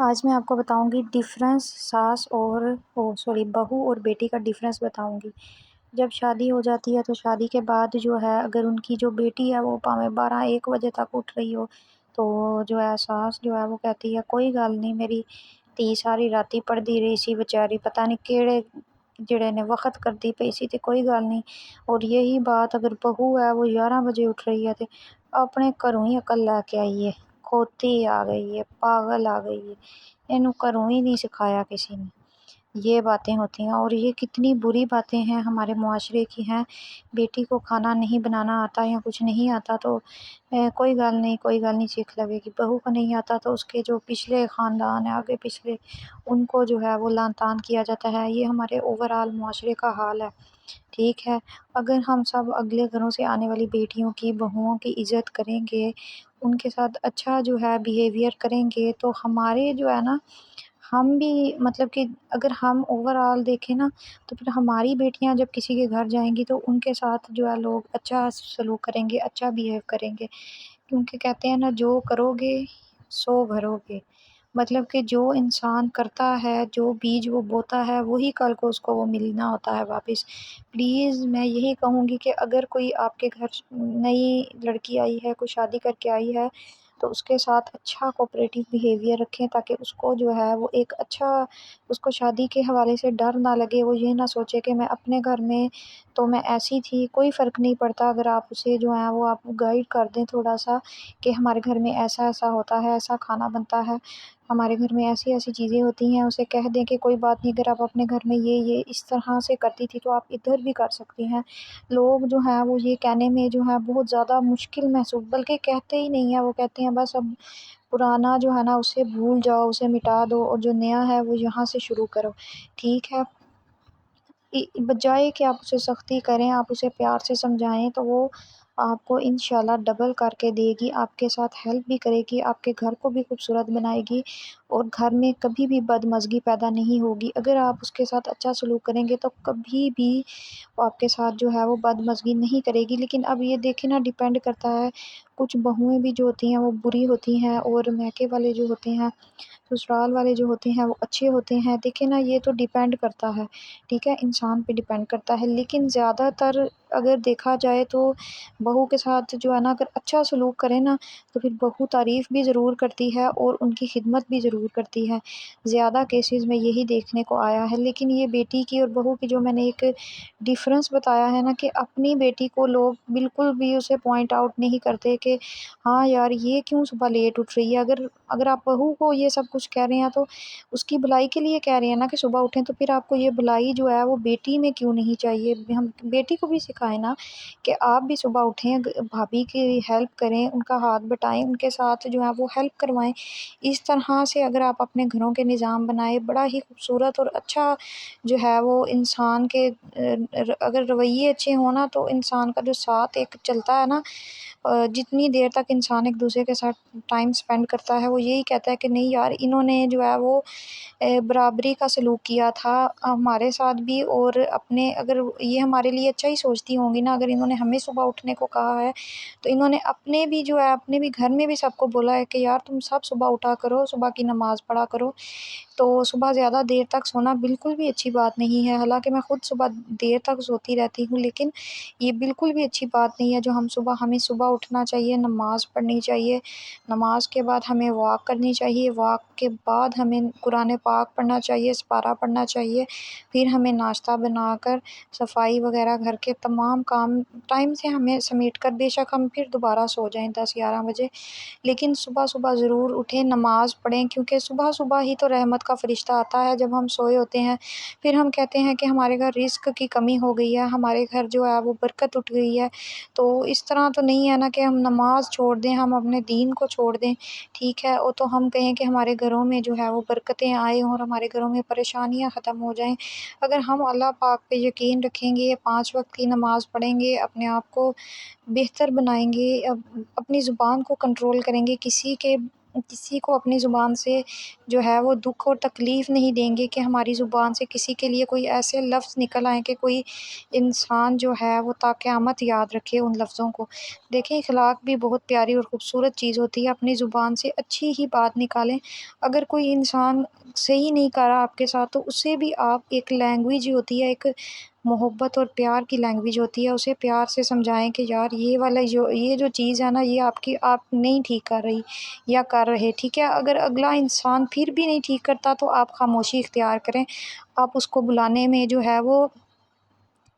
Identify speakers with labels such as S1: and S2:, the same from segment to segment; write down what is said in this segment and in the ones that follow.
S1: آج میں آپ کو بتاؤں گی ڈفرینس ساس اور بہو اور بیٹی کا ڈفرینس بتاؤں گی۔ جب شادی ہو جاتی ہے تو شادی کے بعد جو ہے اگر ان کی جو بیٹی ہے وہ پاویں 12-1 بجے تک اٹھ رہی ہو تو جو ہے ساس جو ہے وہ کہتی ہے کوئی گل نہیں، میری تی ساری راتی پڑھتی رہی سی بیچاری، پتہ نہیں کہڑے جڑے نے وقت کرتی پئی سی تے کوئی گل نہیں۔ اور یہی بات اگر بہو ہے وہ 11 بجے اٹھ رہی ہے تے اپنے گھروں ہی عقل لے کے آئی ہے، کھوتی آ گئی ہے، پاگل آ گئی ہے، انہوں گھروں ہی نہیں سکھایا کسی نے۔ یہ باتیں ہوتی ہیں اور یہ کتنی بری باتیں ہیں ہمارے معاشرے کی ہیں۔ بیٹی کو کھانا نہیں بنانا آتا یا کچھ نہیں آتا تو کوئی گل نہیں سیکھ لگے گی، بہو کو نہیں آتا تو اس کے جو پچھلے خاندان ہیں آگے پچھلے ان کو جو ہے وہ لعن طعن کیا جاتا ہے۔ یہ ہمارے اوورآل معاشرے کا حال ہے، ٹھیک ہے۔ اگر ہم سب اگلے گھروں سے آنے والی بیٹیوں کی بہوؤں کی عزت کریں گے، ان کے ساتھ اچھا جو ہے بیہیویئر کریں گے تو ہمارے جو ہے نا ہم بھی مطلب کہ اگر ہم اوورآل دیکھیں نا تو پھر ہماری بیٹیاں جب کسی کے گھر جائیں گی تو ان کے ساتھ جو ہے لوگ اچھا سلوک کریں گے، اچھا بیہیو کریں گے، کیونکہ کہتے ہیں نا جو کرو گے سو بھرو گے۔ مطلب کہ جو انسان کرتا ہے، جو بیج وہ بوتا ہے وہی کل کو اس کو وہ ملنا ہوتا ہے واپس۔ پلیز میں یہی کہوں گی کہ اگر کوئی آپ کے گھر نئی لڑکی آئی ہے، کوئی شادی کر کے آئی ہے تو اس کے ساتھ اچھا کوآپریٹو بیہیویئر رکھیں تاکہ اس کو جو ہے وہ ایک اچھا، اس کو شادی کے حوالے سے ڈر نہ لگے، وہ یہ نہ سوچے کہ میں اپنے گھر میں تو میں ایسی تھی، کوئی فرق نہیں پڑتا اگر آپ اسے جو ہے وہ آپ گائیڈ کر دیں تھوڑا سا کہ ہمارے گھر میں ایسا ایسا ہوتا ہے، ایسا کھانا بنتا ہے، ہمارے گھر میں ایسی ایسی چیزیں ہوتی ہیں، اسے کہہ دیں کہ کوئی بات نہیں، اگر آپ اپنے گھر میں یہ اس طرح سے کرتی تھی تو آپ ادھر بھی کر سکتی ہیں۔ لوگ جو ہیں وہ یہ کہنے میں جو ہے بہت زیادہ مشکل محسوس، بلکہ کہتے ہی نہیں ہیں، وہ کہتے ہیں بس اب پرانا جو ہے نا اسے بھول جاؤ، اسے مٹا دو اور جو نیا ہے وہ یہاں سے شروع کرو، ٹھیک ہے۔ بجائے کہ آپ اسے سختی کریں، آپ اسے پیار سے سمجھائیں تو وہ آپ کو انشاءاللہ ڈبل کر کے دے گی، آپ کے ساتھ ہیلپ بھی کرے گی، آپ کے گھر کو بھی خوبصورت بنائے گی اور گھر میں کبھی بھی بدمزگی پیدا نہیں ہوگی۔ اگر آپ اس کے ساتھ اچھا سلوک کریں گے تو کبھی بھی وہ آپ کے ساتھ جو ہے وہ بدمزگی نہیں کرے گی۔ لیکن اب یہ دیکھیں نا، ڈیپینڈ کرتا ہے، کچھ بہوئیں بھی جو ہوتی ہیں وہ بری ہوتی ہیں اور میکے والے جو ہوتے ہیں، سسرال والے جو ہوتے ہیں وہ اچھے ہوتے ہیں۔ دیکھیں نا، یہ تو ڈیپینڈ کرتا ہے، ٹھیک ہے، انسان پہ ڈیپینڈ کرتا ہے۔ لیکن زیادہ تر اگر دیکھا جائے تو بہو کے ساتھ جو ہے نا اگر اچھا سلوک کرے نا تو پھر بہو تعریف بھی ضرور کرتی ہے اور ان کی خدمت بھی ضرور کرتی ہے۔ زیادہ کیسز میں یہی دیکھنے کو آیا ہے۔ لیکن یہ بیٹی کی اور بہو کی جو میں نے ایک ڈیفرنس بتایا ہے نا کہ اپنی بیٹی کو لوگ بالکل بھی اسے پوائنٹ آؤٹ نہیں کرتے کہ ہاں یار یہ کیوں صبح لیٹ اٹھ رہی ہے۔ اگر آپ بہو کو یہ سب کچھ کہہ رہے ہیں تو اس کی بھلائی کے لیے کہہ رہے ہیں نا کہ صبح اٹھیں، تو پھر آپ کو یہ بھلائی جو ہے وہ بیٹی میں کیوں نہیں چاہیے؟ ہم بیٹی کو بھی سکھائیں نا کہ آپ بھی صبح اٹھیں، بھابھی کی ہیلپ کریں، ان کا ہاتھ بٹائیں، ان کے ساتھ جو ہے وہ ہیلپ کروائیں۔ اس طرح سے اگر آپ اپنے گھروں کے نظام بنائیں، بڑا ہی خوبصورت اور اچھا جو ہے وہ انسان کے اگر رویے اچھے ہوں نا تو انسان کا جو ساتھ ایک چلتا ہے نا، جتنی دیر تک انسان ایک دوسرے کے ساتھ ٹائم سپینڈ کرتا ہے وہ یہی کہتا ہے کہ نہیں یار انہوں نے جو ہے وہ برابری کا سلوک کیا تھا ہمارے ساتھ بھی، اور اپنے اگر یہ ہمارے لیے اچھا ہی سوچتی ہوں گی نا، اگر انہوں نے ہمیں صبح اٹھنے کو کہا ہے تو انہوں نے اپنے بھی جو ہے اپنے بھی گھر میں بھی سب کو بولا ہے کہ یار تم سب صبح اٹھا کرو، صبح کی نماز پڑھا کرو۔ تو صبح زیادہ دیر تک سونا بالکل بھی اچھی بات نہیں ہے، حالانکہ میں خود صبح دیر تک سوتی رہتی ہوں، لیکن یہ بالکل بھی اچھی بات نہیں ہے جو ہمیں صبح اٹھنا چاہیے، نماز پڑھنی چاہیے، نماز کے بعد ہمیں واک کرنی چاہیے، واک کے بعد ہمیں قرآن پاک پڑھنا چاہیے، سپارہ پڑھنا چاہیے، پھر ہمیں ناشتہ بنا کر صفائی وغیرہ گھر کے تمام کام ٹائم سے ہمیں سمیٹ کر، بے شک ہم پھر دوبارہ سو جائیں 10-11 بجے، لیکن صبح صبح ضرور اٹھیں، نماز پڑھیں، کیونکہ صبح صبح ہی تو رحمت کا فرشتہ آتا ہے جب ہم سوئے ہوتے ہیں۔ پھر ہم کہتے ہیں کہ ہمارے گھر رزق کی کمی ہو گئی ہے، ہمارے گھر جو ہے وہ برکت اٹھ گئی ہے، تو اس طرح تو نہیں ہے نا کہ ہم نماز چھوڑ دیں، ہم اپنے دین کو چھوڑ دیں، ٹھیک ہے، اور تو ہم کہیں کہ ہمارے گھروں میں جو ہے وہ برکتیں آئیں اور ہمارے گھروں میں پریشانیاں ختم ہو جائیں۔ اگر ہم اللہ پاک پہ یقین رکھیں گے، 5 وقت کی نماز پڑھیں گے، اپنے آپ کو بہتر بنائیں گے، اپنی زبان کو کنٹرول کریں گے، کسی کے کسی کو اپنی زبان سے جو ہے وہ دکھ اور تکلیف نہیں دیں گے کہ ہماری زبان سے کسی کے لیے کوئی ایسے لفظ نکل آئیں کہ کوئی انسان جو ہے وہ تا قیامت یاد رکھے ان لفظوں کو۔ دیکھیں اخلاق بھی بہت پیاری اور خوبصورت چیز ہوتی ہے، اپنی زبان سے اچھی ہی بات نکالیں۔ اگر کوئی انسان صحیح نہیں کر رہا آپ کے ساتھ تو اسے بھی آپ ایک لینگویج ہوتی ہے، ایک محبت اور پیار کی لینگویج ہوتی ہے، اسے پیار سے سمجھائیں کہ یار یہ جو چیز ہے نا یہ آپ نہیں ٹھیک کر رہی یا کر رہے، ٹھیک ہے۔ اگر اگلا انسان پھر بھی نہیں ٹھیک کرتا تو آپ خاموشی اختیار کریں، آپ اس کو بلانے میں جو ہے وہ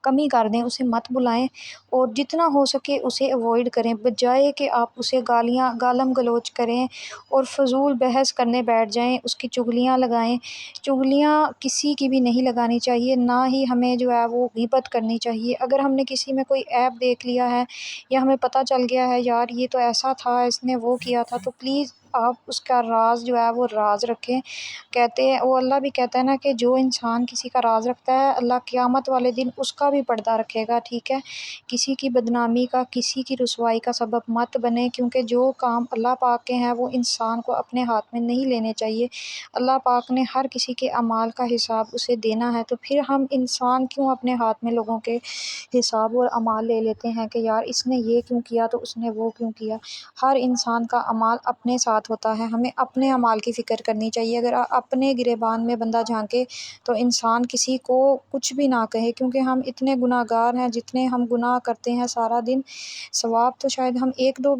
S1: کمی کر دیں، اسے مت بلائیں اور جتنا ہو سکے اسے اوائڈ کریں، بجائے کہ آپ اسے گالم گلوچ کریں اور فضول بحث کرنے بیٹھ جائیں، اس کی چغلیاں لگائیں۔ چغلیاں کسی کی بھی نہیں لگانی چاہیے، نہ ہی ہمیں جو ہے وہ غیبت کرنی چاہیے۔ اگر ہم نے کسی میں کوئی عیب دیکھ لیا ہے یا ہمیں پتہ چل گیا ہے یار یہ تو ایسا تھا، اس نے وہ کیا تھا، تو پلیز آپ اس کا راز جو ہے وہ راز رکھیں۔ کہتے ہیں وہ اللہ بھی کہتا ہے نا کہ جو انسان کسی کا راز رکھتا ہے اللہ قیامت والے دن اس کا بھی پردہ رکھے گا، ٹھیک ہے۔ کسی کی بدنامی کا، کسی کی رسوائی کا سبب مت بنے، کیونکہ جو کام اللہ پاک کے ہیں وہ انسان کو اپنے ہاتھ میں نہیں لینے چاہیے۔ اللہ پاک نے ہر کسی کے اعمال کا حساب اسے دینا ہے، تو پھر ہم انسان کیوں اپنے ہاتھ میں لوگوں کے حساب اور اعمال لے لیتے ہیں کہ یار اس نے یہ کیوں کیا تو اس نے وہ کیوں کیا۔ ہر انسان کا اعمال اپنے ساتھ ہوتا ہے، ہمیں اپنے اعمال کی فکر کرنی چاہیے۔ اگر اپنے گریبان میں بندہ جھانکے تو انسان کسی کو کچھ بھی نہ کہے، کیونکہ ہم اتنے گناہ گار ہیں، جتنے ہم گناہ کرتے ہیں سارا دن، ثواب تو شاید ہم ایک دو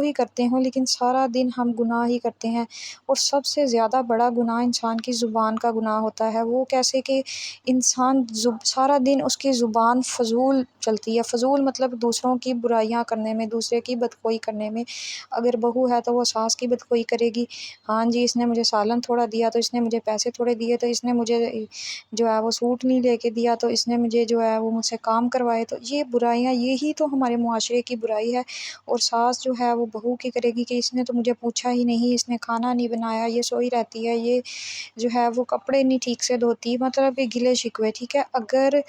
S1: ہی کرتے ہوں، لیکن سارا دن ہم گناہ ہی کرتے ہیں۔ اور سب سے زیادہ بڑا گناہ انسان کی زبان کا گناہ ہوتا ہے۔ وہ کیسے کہ انسان سارا دن اس کی زبان فضول چلتی ہے، فضول مطلب دوسروں کی برائیاں کرنے میں، دوسرے کی بدخوئی کرنے میں۔ اگر بہو ہے تو وہ ساس کی بدخوئی کرے گی، ہاں جی اس نے مجھے سالن تھوڑا دیا تو اس نے مجھے پیسے تھوڑے دیے، تو اس نے مجھے جو ہے وہ سوٹ نہیں لے کے دیا تو اس نے مجھے جو ہے وہ مجھ سے کام کروائے۔ تو یہ برائیاں، یہی تو ہمارے معاشرے کی برائی ہے۔ اور ساس جو ہے وہ بہو کی کرے گی کہ اس نے تو مجھے پوچھا ہی نہیں، اس نے کھانا نہیں بنایا، یہ سوئی رہتی ہے، یہ جو ہے وہ کپڑے نہیں ٹھیک سے دھوتی، مطلب یہ گلے شکوے، ٹھیک ہے۔ اگر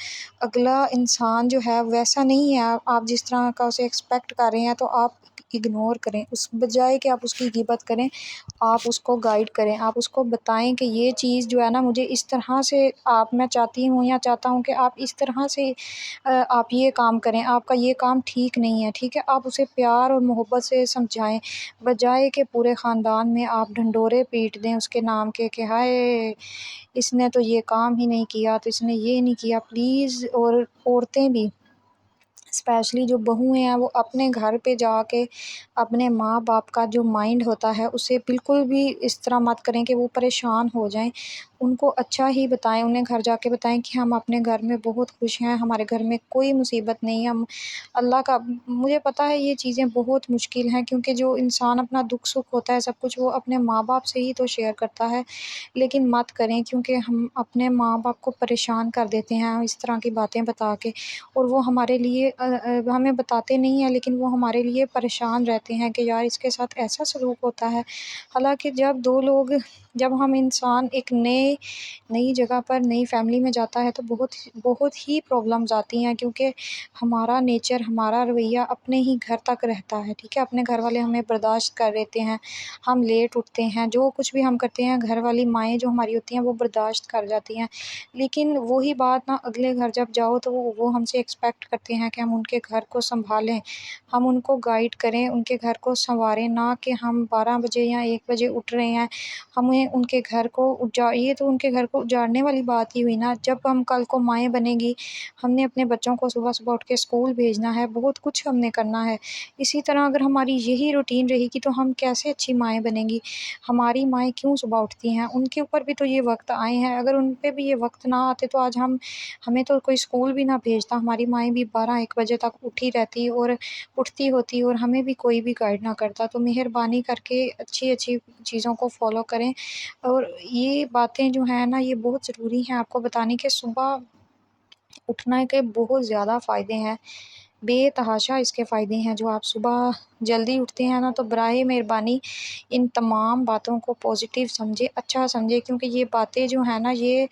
S1: اگلا انسان جو ہے ویسا نہیں ہے، آپ جس طرح کا اسے ایکسپیکٹ کر رہے ہیں، تو آپ اگنور کریں، اس بجائے کہ آپ اس کی غیبت کریں، آپ اس کو گائیڈ کریں، آپ اس کو بتائیں کہ یہ چیز جو ہے نا مجھے اس طرح سے میں چاہتی ہوں یا چاہتا ہوں کہ آپ اس طرح سے آپ یہ کام کریں، آپ کا یہ کام ٹھیک نہیں ہے، ٹھیک ہے۔ آپ اسے پیار اور محبت سے سمجھائیں، بجائے کہ پورے خاندان میں آپ ڈھنڈورے پیٹ دیں اس کے نام کے کہ ہائے اس نے تو یہ کام ہی نہیں کیا، تو اس نے یہ نہیں کیا۔ پلیز، اور عورتیں بھی اسپیشلی جو بہویں ہیں وہ اپنے گھر پہ جا کے اپنے ماں باپ کا جو مائنڈ ہوتا ہے اسے بالکل بھی اس طرح مت کریں کہ وہ پریشان ہو جائیں۔ ان کو اچھا ہی بتائیں، انہیں گھر جا کے بتائیں کہ ہم اپنے گھر میں بہت خوش ہیں، ہمارے گھر میں کوئی مصیبت نہیں ہے، ہم اللہ کا، مجھے پتہ ہے یہ چیزیں بہت مشکل ہیں، کیونکہ جو انسان اپنا دکھ سکھ ہوتا ہے سب کچھ وہ اپنے ماں باپ سے ہی تو شیئر کرتا ہے، لیکن مت کریں، کیونکہ ہم اپنے ماں باپ کو پریشان کر دیتے ہیں اس طرح کی باتیں بتا کے، اور وہ ہمارے لیے ہمیں بتاتے نہیں ہیں لیکن وہ ہمارے لیے پریشان رہتے ہیں کہ یار اس کے ساتھ ایسا سلوک ہوتا ہے۔ حالانکہ جب ہم انسان ایک نئی جگہ پر نئی فیملی میں جاتا ہے تو بہت ہی پرابلمز آتی ہیں، کیونکہ ہمارا نیچر، ہمارا رویہ اپنے ہی گھر تک رہتا ہے، ٹھیک ہے۔ اپنے گھر والے ہمیں برداشت کر لیتے ہیں، ہم لیٹ اٹھتے ہیں، جو کچھ بھی ہم کرتے ہیں گھر والی مائیں جو ہماری ہوتی ہیں وہ برداشت کر جاتی ہیں، لیکن وہی بات نا اگلے گھر جب جاؤ تو وہ ہم سے ایکسپیکٹ کرتے ہیں کہ ہم ان کے گھر کو سنبھالیں، ہم ان کو گائیڈ کریں، ان کے گھر کو سنواریں، نہ کہ ہم 12 بجے یا 1 بجے اٹھ رہے ہیں ہمیں ان کے گھر کو یہ تو ان کے گھر کو اجاڑنے والی بات ہی ہوئی نا۔ جب ہم کل کو مائیں بنیں گی، ہم نے اپنے بچوں کو صبح صبح اٹھ کے اسکول بھیجنا ہے، بہت کچھ ہم نے کرنا ہے۔ اسی طرح اگر ہماری یہی روٹین رہے گی تو ہم کیسے اچھی مائیں بنیں گی؟ ہماری مائیں کیوں صبح اٹھتی ہیں؟ ان کے اوپر بھی تو یہ وقت آئے ہیں، اگر ان پہ بھی یہ وقت نہ آتے تو آج ہمیں تو کوئی اسکول بھی نہ بھیجتا، ہماری مائیں بھی 12-1 بجے تک اٹھی رہتی اور اٹھتی ہوتی اور ہمیں بھی کوئی بھی گائیڈ نہ کرتا۔ تو مہربانی کر کے اچھی چیزوں کو فالو کریں، اور یہ باتیں جو ہیں نا یہ بہت ضروری ہیں آپ کو بتانے کہ صبح اٹھنے کے بہت زیادہ فائدے ہیں، بے تحاشا اس کے فائدے ہیں۔ جو آپ صبح جلدی اٹھتے ہیں نا تو براہ مہربانی ان تمام باتوں کو پازیٹیو سمجھے، اچھا سمجھے، کیونکہ یہ باتیں جو ہیں نا یہ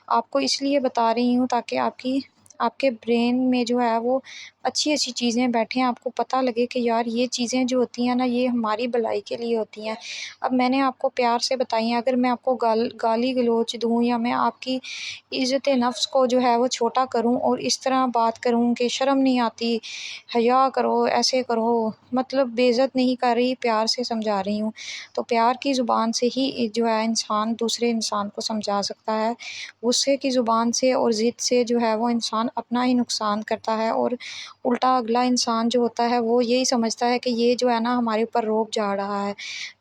S1: آپ کو اس لیے بتا رہی ہوں تاکہ آپ کی آپ کے برین میں جو ہے وہ اچھی اچھی چیزیں بیٹھیں، آپ کو پتہ لگے کہ یار یہ چیزیں جو ہوتی ہیں نا یہ ہماری بھلائی کے لیے ہوتی ہیں۔ اب میں نے آپ کو پیار سے بتائی ہیں، اگر میں آپ کو گالی گلوچ دوں یا میں آپ کی عزت نفس کو جو ہے وہ چھوٹا کروں اور اس طرح بات کروں کہ شرم نہیں آتی، حیا کرو، ایسے کرو، مطلب بے عزت نہیں کر رہی، پیار سے سمجھا رہی ہوں، تو پیار کی زبان سے ہی جو ہے انسان دوسرے انسان کو سمجھا سکتا ہے۔ غصے کی زبان سے اور ضد سے جو ہے وہ انسان اپنا ہی نقصان کرتا ہے، اور الٹا اگلا انسان جو ہوتا ہے وہ یہی سمجھتا ہے کہ یہ جو ہے نا ہمارے اوپر روب جھاڑ رہا ہے۔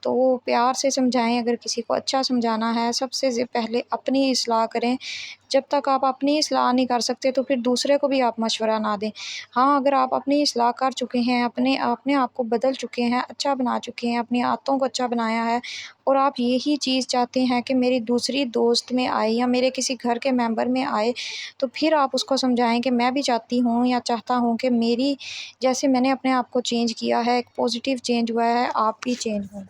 S1: تو وہ پیار سے سمجھائیں، اگر کسی کو اچھا سمجھانا ہے سب سے پہلے اپنی اصلاح کریں۔ جب تک آپ اپنی اصلاح نہیں کر سکتے تو پھر دوسرے کو بھی آپ مشورہ نہ دیں۔ ہاں، اگر آپ اپنی اصلاح کر چکے ہیں، اپنے آپ کو بدل چکے ہیں، اچھا بنا چکے ہیں، اپنی عادتوں کو اچھا بنایا ہے، اور آپ یہی چیز چاہتے ہیں کہ میری دوسری دوست میں آئے یا میرے کسی گھر کے ممبر میں آئے، تو پھر آپ اس کو سمجھائیں کہ میں بھی چاہتی ہوں یا چاہتا ہوں کہ میری جیسے میں نے اپنے آپ کو چینج کیا ہے، ایک پازیٹیو چینج ہوا ہے، آپ بھی چینج ہوں۔